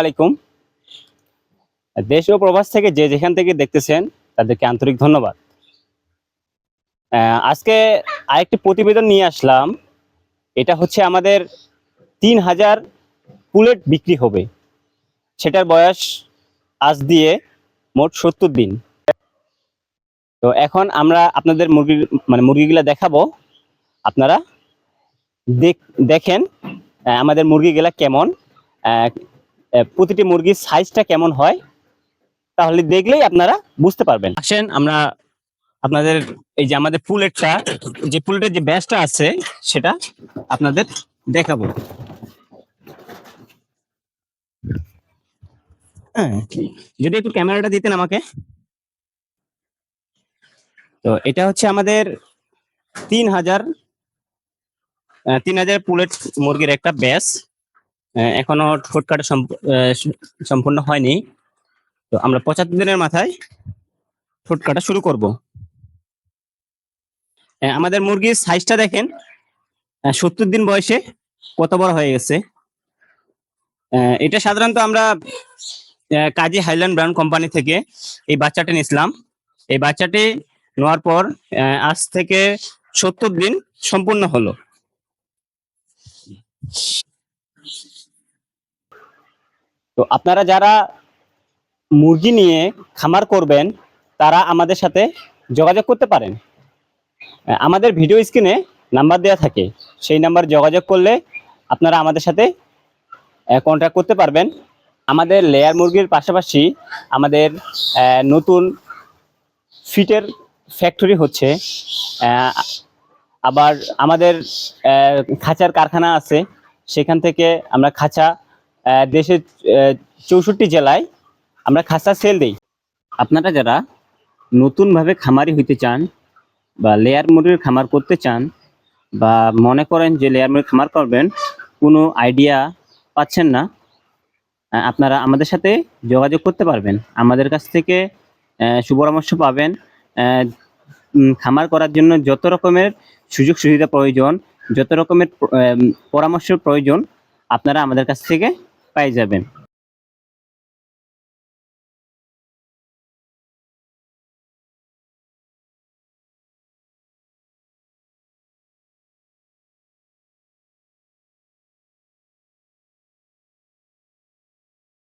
আলাইকুম। দেশ ও প্রবাস থেকে যে যেখান থেকে দেখতেছেন তাদেরকে আন্তরিক ধন্যবাদ। আজকে আরেকটি প্রতিবেদন নিয়ে আসলাম। এটা হচ্ছে আমাদের ৩,০০০ পুলেট বিক্রি হবে। সেটার বয়স আজ দিয়ে মোট ৭০ দিন। তো এখন আমরা আপনাদের মুরগিগুলা দেখাবো। আপনারা দেখেন আমাদের মুরগিগুলা কেমন, আহ, প্রতিটি মুরগির সাইজটা কেমন হয়, তাহলে দেখলেই আপনারা বুঝতে পারবেন। আসেন আমরা আপনাদের এই যে আমাদের পুলেটের যে ব্যাচটা আছে সেটা আপনাদের দেখাবো। হ্যাঁ, যদি একটু ক্যামেরাটা দিতেন আমাকে। তো এটা হচ্ছে আমাদের ৩,০০০ ৩,০০০ পুলেট মুরগির একটা ব্যাচ। এখনো ঠোঁট কাটা সম্পূর্ণ হয়নি। তো আমরা ৭৫ দিনের মাথায় ঠোঁট কাটা শুরু করব। আমাদের মুরগির সাইজটা দেখেন, ৭০ দিন বয়সে কত বড় হয়ে গেছে। এটা সাধারণত আমরা কাজী হাইল্যান্ড ব্রাউন কোম্পানি থেকে এই বাচ্চাটি নিয়েছিলাম। এই বাচ্চাটি নেওয়ার পর আজ থেকে ৭০ দিন সম্পূর্ণ হলো। তো আপনারা যারা মুরগি নিয়ে খামার করবেন তারা আমাদের সাথে যোগাযোগ করতে পারেন। আমাদের ভিডিও স্ক্রিনে নাম্বার দেওয়া থাকে, সেই নাম্বার যোগাযোগ করলে আপনারা আমাদের সাথে কন্ট্যাক্ট করতে পারবেন। আমাদের লেয়ার মুরগির পাশাপাশি আমাদের নতুন ফিটের ফ্যাক্টরি হচ্ছে। আবার আমাদের খাঁচার কারখানা আছে, সেখান থেকে আমরা খাঁচা দেশের ৬৪ জেলায় আমরা খাঁচা সেল দিই। আপনারা যারা নতুনভাবে খামারি হইতে চান বা লেয়ার মুরগির খামার করতে চান বা মনে করেন যে লেয়ার মুরগির খামার করবেন, কোনো আইডিয়া পাচ্ছেন না, আপনারা আমাদের সাথে যোগাযোগ করতে পারবেন। আমাদের কাছ থেকে সুপরামর্শ পাবেন। খামার করার জন্য যত রকমের সুযোগ সুবিধা প্রয়োজন, যত রকমের পরামর্শের প্রয়োজন আপনারা আমাদের কাছ থেকে পেয়ে যাবেন।